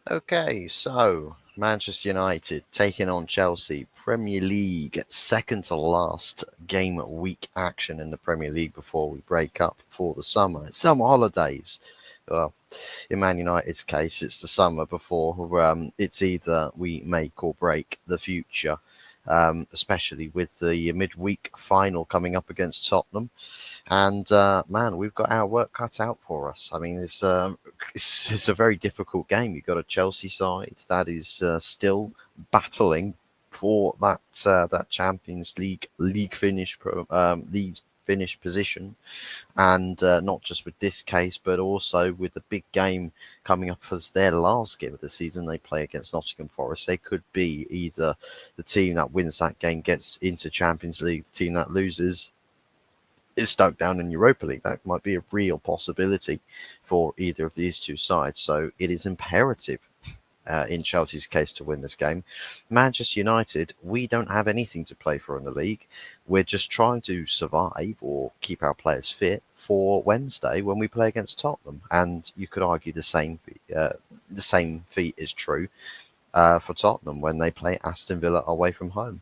Okay, so Manchester United taking on Chelsea, Premier League, second to last game week action in the Premier League before we break up for the summer. It's summer holidays. Well, in Man United's case, it's the summer before it's either we make or break the future, especially with the midweek final coming up against Tottenham. And man, we've got our work cut out for us. I mean, it's a very difficult game. You've got a Chelsea side that is still battling for that Champions League finish league finish position, and not just with this case, but also with the big game coming up as their last game of the season. They play against Nottingham Forest. They could be either the team that wins that game gets into Champions League, the team that loses is stuck down in Europa League. That might be a real possibility for either of these two sides. So it is imperative in Chelsea's case to win this game. Manchester United, we don't have anything to play for in the league. We're just trying to survive or keep our players fit for Wednesday when we play against Tottenham. And you could argue the same feat is true for Tottenham when they play Aston Villa away from home.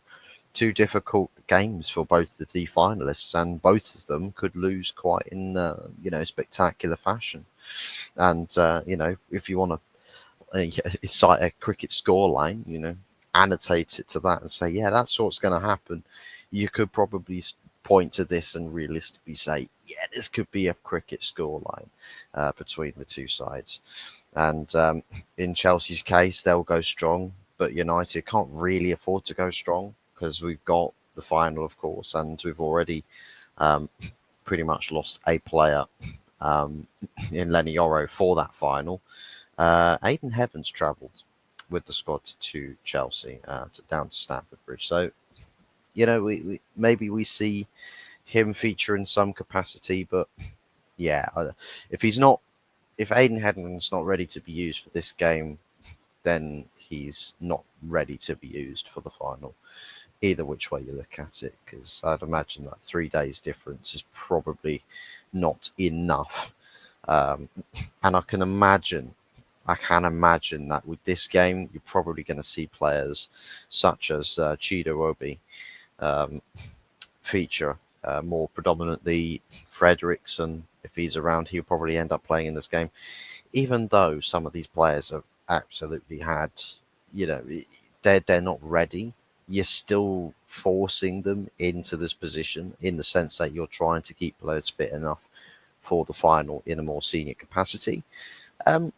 Two difficult games for both of the finalists, and both of them could lose quite in spectacular fashion. And if you want to cite a cricket scoreline, annotate it to that and say, yeah, that's what's going to happen. You could probably point to this and realistically say, yeah, this could be a cricket scoreline between the two sides. And in Chelsea's case, they'll go strong, but United can't really afford to go strong because we've got the final, of course, and we've already um, pretty much lost a player um, in Lenny Yoro for that final. Aidan Heavens travelled with the squad to Chelsea, down to Stamford Bridge. So, we maybe we see him feature in some capacity, but yeah, if he's not, if Aidan Heavens not ready to be used for this game, then he's not ready to be used for the final. Either which way you look at it, because I'd imagine that 3 days difference is probably not enough. Um, and I can imagine that with this game, you're probably going to see players such as Chido Obi um, feature more predominantly. Frederiksen, if he's around, he'll probably end up playing in this game. Even though some of these players have absolutely had, you know, they're not ready. You're still forcing them into this position in the sense that you're trying to keep players fit enough for the final in a more senior capacity. Um,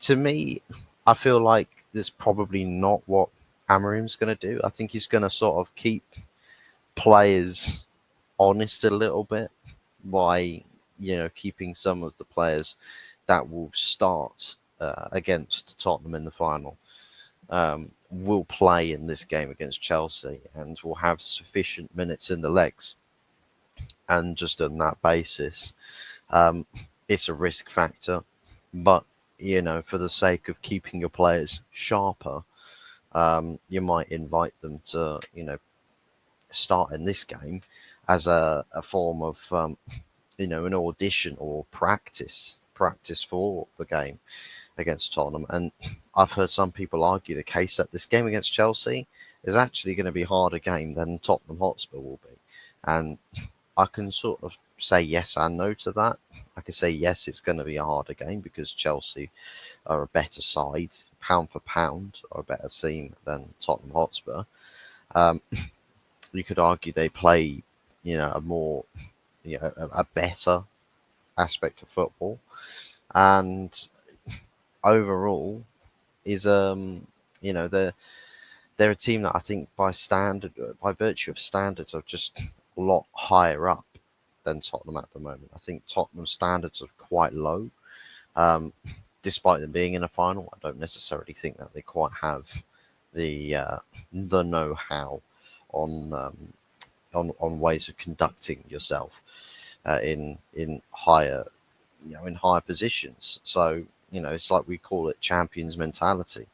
to me, I feel like that's probably not what Amarim's going to do. I think he's going to sort of keep players honest a little bit by, keeping some of the players that will start against Tottenham in the final will play in this game against Chelsea and will have sufficient minutes in the legs. And just on that basis, um, it's a risk factor. But, for the sake of keeping your players sharper, you might invite them to, start in this game as a form of, an audition or practice for the game against Tottenham. And I've heard some people argue the case that this game against Chelsea is actually going to be a harder game than Tottenham Hotspur will be. And I can sort of say yes and no to that. I can say yes, it's going to be a harder game because Chelsea are a better side, pound for pound, or a better team than Tottenham Hotspur. Um, you could argue they play, a more, a better aspect of football, and overall is they're a team that I think by virtue of standards, are just a lot higher up than Tottenham at the moment. I think Tottenham's standards are quite low, um, despite them being in a final. I don't necessarily think that they quite have the know-how on on ways of conducting yourself in higher in higher positions. So it's like we call it champions mentality.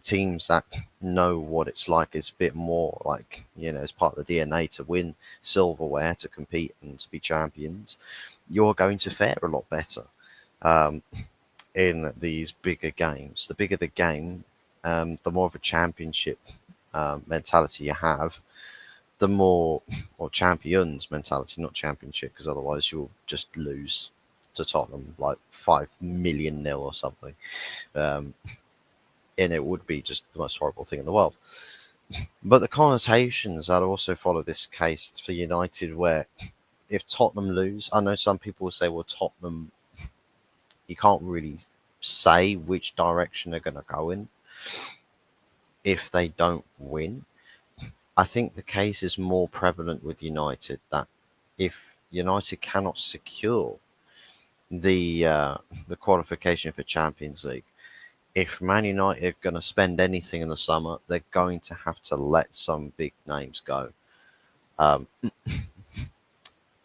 Teams that know what it's like is a bit more like, it's part of the DNA to win silverware, to compete and to be champions. You're going to fare a lot better. Um, in these bigger games. The bigger the game, the more of a championship mentality you have, the more, or champions mentality, not championship, because otherwise you'll just lose to Tottenham like 5 million-0 or something. Um, and it would be just the most horrible thing in the world. But the connotations that also follow this case for United, where if Tottenham lose, I know some people will say, well, Tottenham, you can't really say which direction they're going to go in if they don't win. I think the case is more prevalent with United that if United cannot secure the qualification for Champions League, if Man United are going to spend anything in the summer, they're going to have to let some big names go. Um,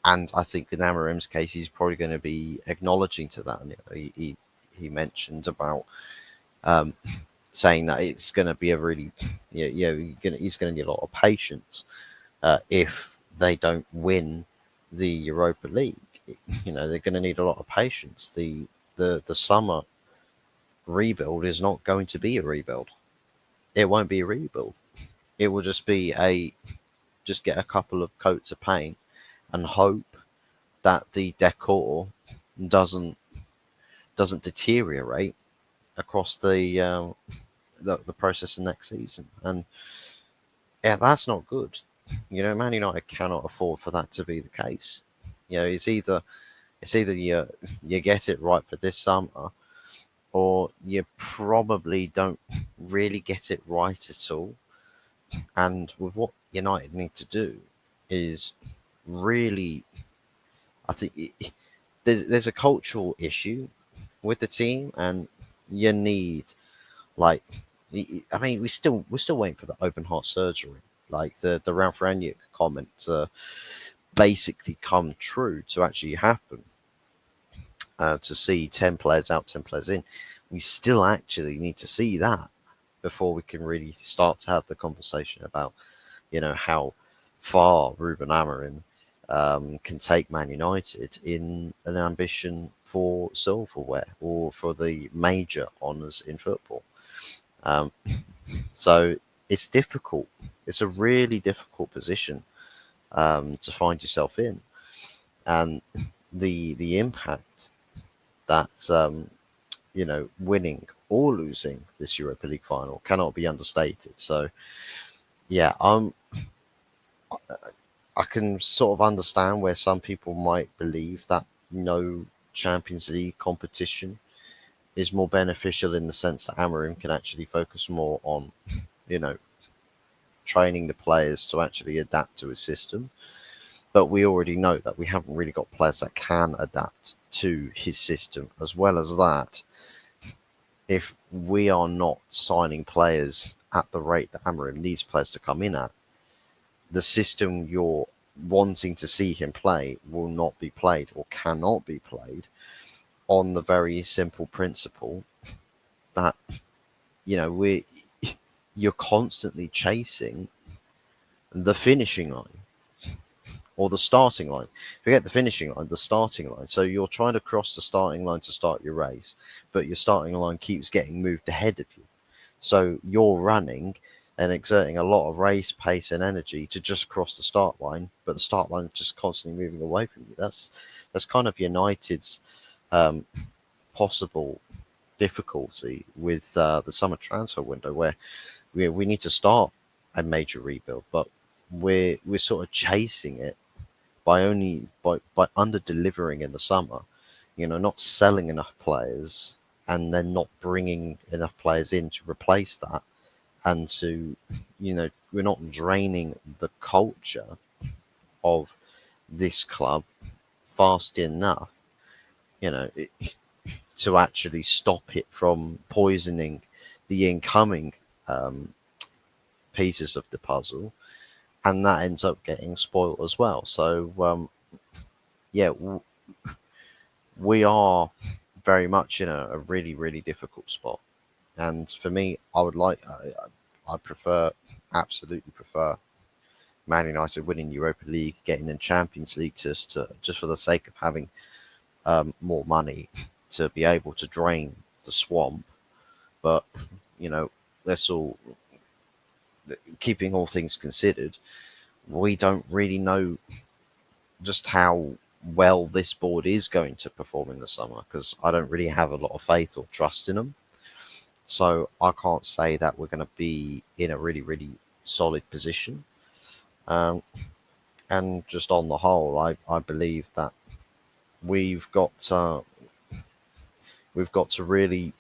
and I think in Amarim's case, he's probably going to be acknowledging to that. And he mentioned about um, saying that it's going to be a really, he's going to need a lot of patience if they don't win the Europa League. They're going to need a lot of patience. The summer rebuild is not going to be a rebuild. It won't be a rebuild. It will just be just get a couple of coats of paint and hope that the decor doesn't deteriorate across the process of next season. And yeah, that's not good. Man United cannot afford for that to be the case. It's either you get it right for this summer, or you probably don't really get it right at all. And with what United need to do is really, I think there's a cultural issue with the team, and you need like, I mean, we're still waiting for the open heart surgery, like the Ralph Rangnick comment to basically come true, to actually happen. To see 10 players out, 10 players in, we still actually need to see that before we can really start to have the conversation about, how far Ruben Amorim can take Man United in an ambition for silverware or for the major honours in football. Um, so it's difficult. It's a really difficult position to find yourself in, and the impact that winning or losing this Europa League final cannot be understated. So yeah, I can sort of understand where some people might believe that no Champions League competition is more beneficial, in the sense that Amorim can actually focus more on, you know, training the players to actually adapt to his system. But we already know that we haven't really got players that can adapt to his system. As well as that, if we are not signing players at the rate that Amorim needs players to come in at, the system you're wanting to see him play will not be played, or cannot be played, on the very simple principle that, we you're constantly chasing the finishing line or the starting line. Forget the finishing line, the starting line. So you're trying to cross the starting line to start your race, but your starting line keeps getting moved ahead of you. So you're running and exerting a lot of race, pace, and energy to just cross the start line, but the start line is just constantly moving away from you. That's kind of United's um, possible difficulty with the summer transfer window, where we need to start a major rebuild, but we're sort of chasing it by under delivering in the summer, not selling enough players, and then not bringing enough players in to replace that, and to, we're not draining the culture of this club fast enough, you know, to actually stop it from poisoning the incoming um, pieces of the puzzle, and that ends up getting spoiled as well. So yeah, we are very much in a really, really difficult spot. And for me, I prefer, absolutely prefer, Man United winning Europa League, getting in Champions League, just for the sake of having more money to be able to drain the swamp. But you know, let's all keeping all things considered, we don't really know just how well this board is going to perform in the summer, because I don't really have a lot of faith or trust in them. So I can't say that we're going to be in a really, really solid position. Um, and just on the whole, I believe that we've got uh, we've got to really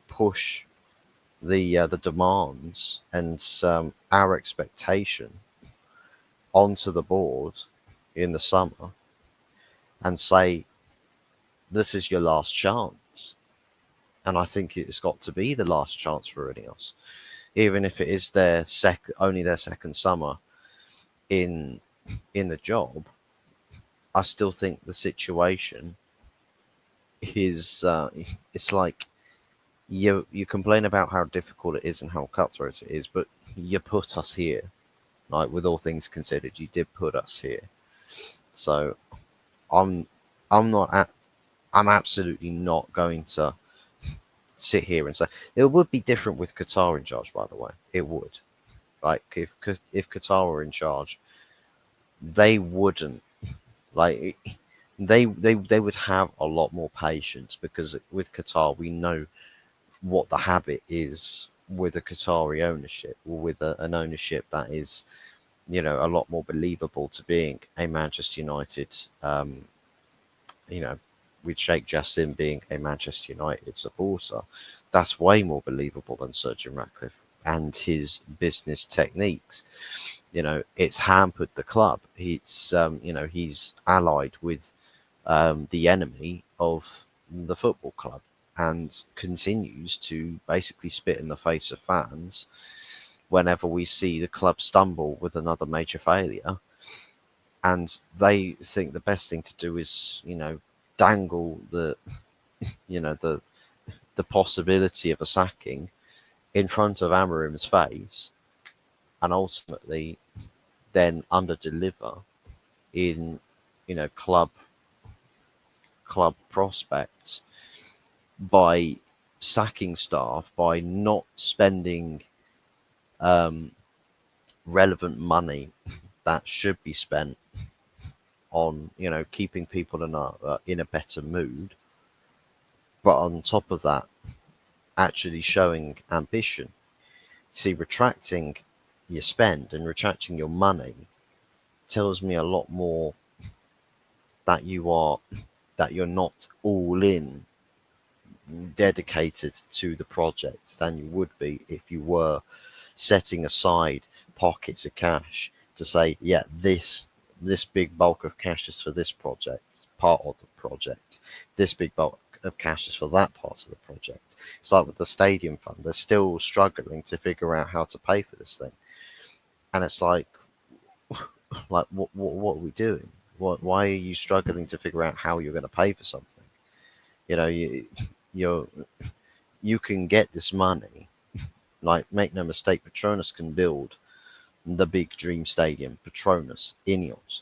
push the demands and our expectation onto the board in the summer and say, this is your last chance. And I think it's got to be the last chance for Ineos, even if it is only their second summer in the job. I still think the situation is it's like you complain about how difficult it is and how cutthroat it is, but you put us here. Like, with all things considered, you did put us here. So I'm I'm not at, I'm absolutely not going to sit here and say it would be different with Qatar in charge. By the way, it would. Like, if Qatar were in charge, they wouldn't, like, they would have a lot more patience, because with Qatar we know what the habit is with a Qatari ownership, or with an ownership that is, a lot more believable to being a Manchester United, you know, with Sheikh Jassim being a Manchester United supporter. That's way more believable than Sir Jim Ratcliffe and his business techniques. It's hampered the club. He's allied with the enemy of the football club, and continues to basically spit in the face of fans whenever we see the club stumble with another major failure. And they think the best thing to do is, dangle the possibility of a sacking in front of Amarim's face, and ultimately then under deliver in, club prospects, by sacking staff, by not spending um, relevant money that should be spent on, keeping people in a better mood. But on top of that, actually showing ambition. See, retracting your spend and retracting your money tells me a lot more that you're not all in, dedicated to the project, than you would be if you were setting aside pockets of cash to say, yeah, this big bulk of cash is for this project, part of the project. This big bulk of cash is for that part of the project. It's like with the stadium fund, they're still struggling to figure out how to pay for this thing. And it's like what are we doing? Why are you struggling to figure out how you're going to pay for something? You you can get this money. Like, make no mistake, Petronas can build the big dream stadium. Petronas, Ineos,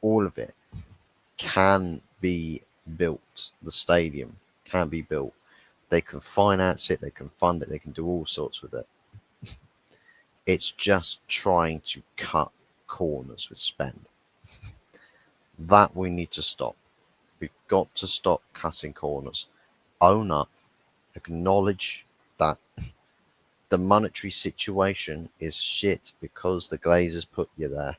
all of it can be built. The stadium can be built. They can finance it, they can fund it, they can do all sorts with it. It's just trying to cut corners with spend. That we need to stop. We've got to stop cutting corners. Own up, acknowledge that the monetary situation is shit because the Glazers put you there,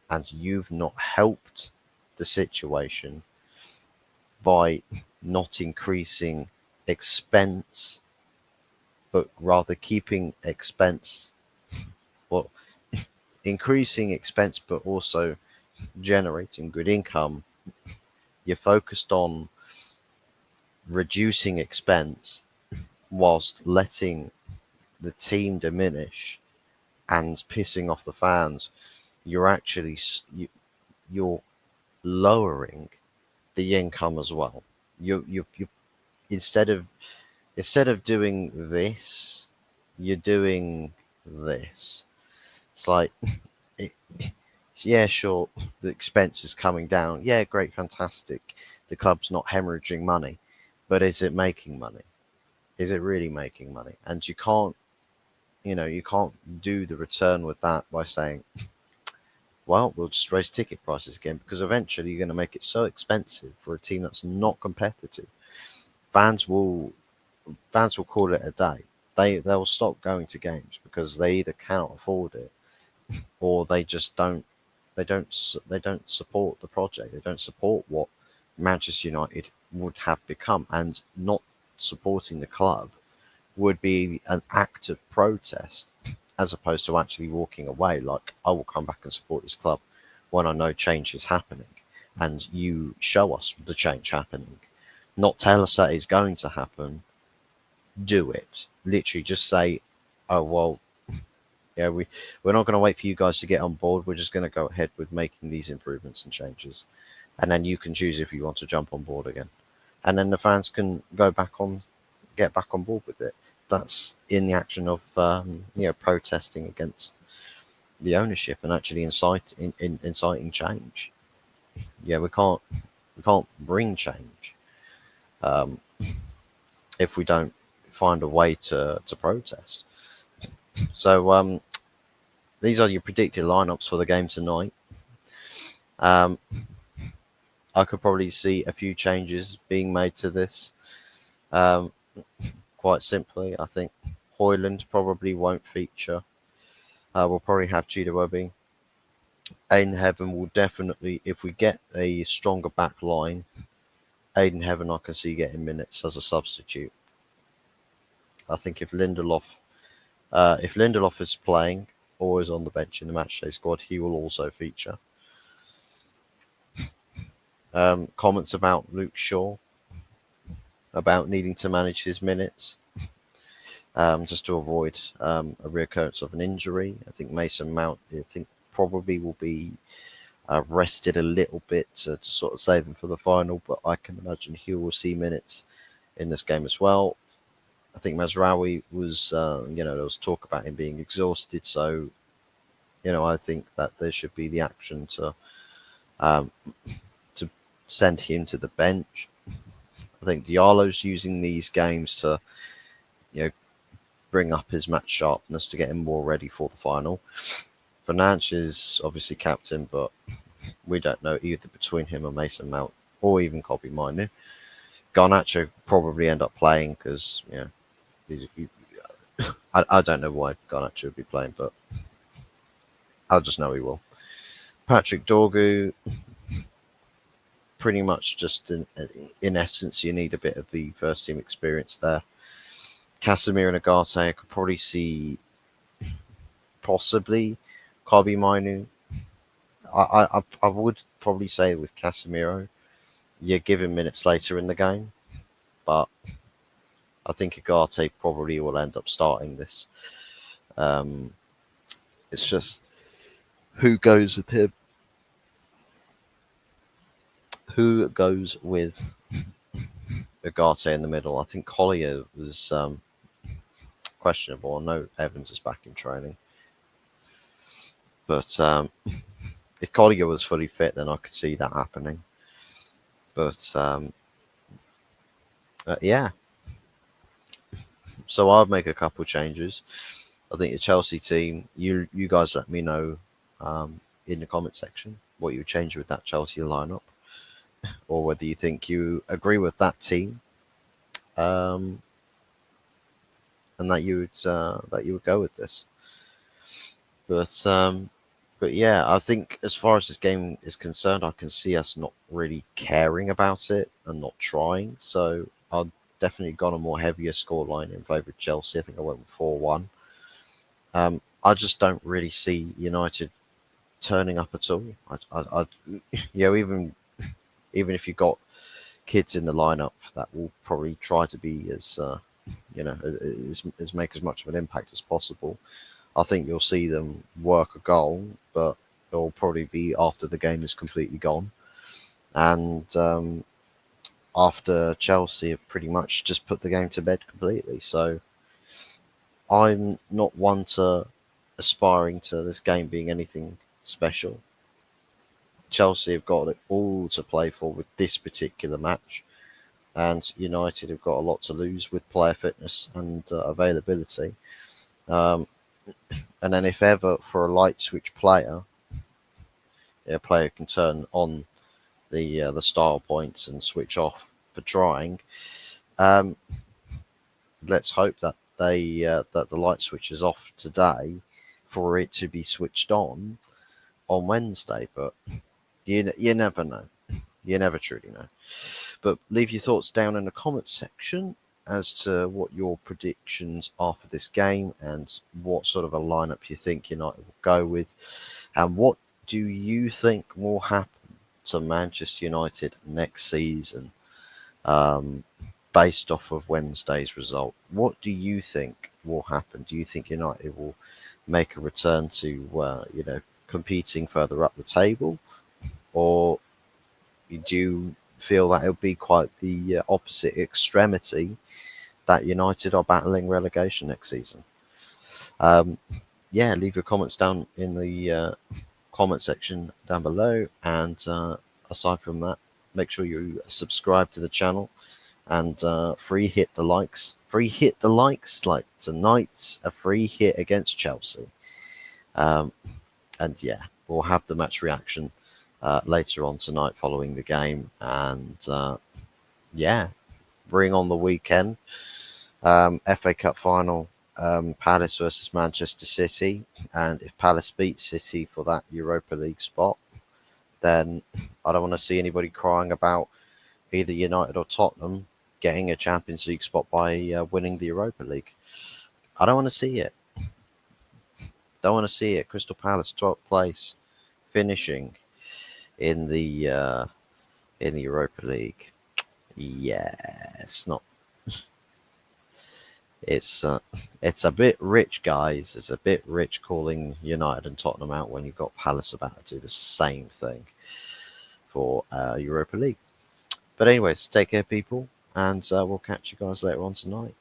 and you've not helped the situation by not increasing expense, but rather keeping expense, well, increasing expense, but also generating good income. You're focused on reducing expense whilst letting the team diminish and pissing off the fans. You're actually you're lowering the income as well. You instead of doing this, you're doing this. It's like, it, yeah, sure, the expense is coming down. Yeah, great, fantastic. the club's not hemorrhaging money, but is it making money? Is it really making money? And you can't do the return with that by saying, well, we'll just raise ticket prices again, because eventually you're going to make it so expensive for a team that's not competitive. Fans will call it a day. They'll stop going to games because they either cannot afford it, or they don't support the project. They don't support what Manchester United would have become, and not supporting the club would be an act of protest, as opposed to actually walking away. Like, I will come back and support this club when I know change is happening, and you show us the change happening. Not tell us that it's going to happen. Do it. Literally, just say, "Oh well, yeah, we're not going to wait for you guys to get on board. We're just going to go ahead with making these improvements and changes, and then you can choose if you want to jump on board again." And then the fans can get back on board with it. That's in the action of protesting against the ownership and actually inciting change. Yeah, we can't bring change um, if we don't find a way to protest. So these are your predicted lineups for the game tonight. Um, I could probably see a few changes being made to this. Um, Quite simply, I think Hoyland probably won't feature. We'll probably have Chido. Aiden Heaven will definitely, if we get a stronger back line, Aiden Heaven I can see getting minutes as a substitute. I think if Lindelof is playing or is on the bench in the matchday squad, he will also feature. Comments about Luke Shaw, about needing to manage his minutes, just to avoid a reoccurrence of an injury. I think Mason Mount, probably will be rested a little bit to sort of save him for the final, but I can imagine he will see minutes in this game as well. I think Mazraoui was, there was talk about him being exhausted, so I think that there should be the action um, to send him to the bench. I think Diallo's using these games to, bring up his match sharpness to get him more ready for the final. Fernandes is obviously captain, but we don't know either between him or Mason Mount, or even Kobbie Mainoo. Garnacho probably end up playing because, I don't know why Garnacho would be playing, but I'll just know he will. Patrick Dorgu, pretty much just in essence, you need a bit of the first team experience there. Casemiro and Agate, I could probably see possibly Kobbie Mainoo. I would probably say with Casemiro, you give him minutes later in the game, but I think Agate probably will end up starting this. It's just who goes with him. Who goes with Agate in the middle? I think Collier was questionable. I know Evans is back in training, but if Collier was fully fit, then I could see that happening. But yeah, so I'd make a couple changes. I think the Chelsea team, you guys let me know in the comment section what you would change with that Chelsea lineup, or whether you think you agree with that team, and that you would go with this. But yeah, I think as far as this game is concerned, I can see us not really caring about it and not trying. So I've definitely gone a more heavier scoreline in favour of Chelsea. I think I went with 4-1. I just don't really see United turning up at all. Even if you've got kids in the lineup that will probably try to be as make as much of an impact as possible. I think you'll see them work a goal, but it'll probably be after the game is completely gone, and after Chelsea have pretty much just put the game to bed completely. So I'm not one to aspiring to this game being anything special. Chelsea have got it all to play for with this particular match, and United have got a lot to lose with player fitness and availability. Um, and then, if ever for a light switch player, a player can turn on the style points and switch off for trying. Um, let's hope that that the light switch is off today for it to be switched on Wednesday. But you never know. You never truly know. But leave your thoughts down in the comments section as to what your predictions are for this game and what sort of a lineup you think United will go with, and what do you think will happen to Manchester United next season, um, based off of Wednesday's result. What do you think will happen? Do you think United will make a return to competing further up the table, or do you feel that it'll be quite the opposite extremity, that United are battling relegation next season? Um, yeah, leave your comments down in the comment section down below. And aside from that, make sure you subscribe to the channel and free hit the likes. Free hit the likes, like tonight's a free hit against Chelsea. Um, and yeah, we'll have the match reaction later on tonight following the game. And yeah, bring on the weekend. FA Cup final, Palace versus Manchester City. And if Palace beats City for that Europa League spot, then I don't want to see anybody crying about either United or Tottenham getting a Champions League spot by winning the Europa League. I don't want to see it. Don't want to see it. Crystal Palace 12th place, finishing in the Europa League. Yeah, it's not. It's a bit rich, guys. It's a bit rich calling United and Tottenham out when you've got Palace about to do the same thing for Europa League. But anyways, take care, people, and we'll catch you guys later on tonight.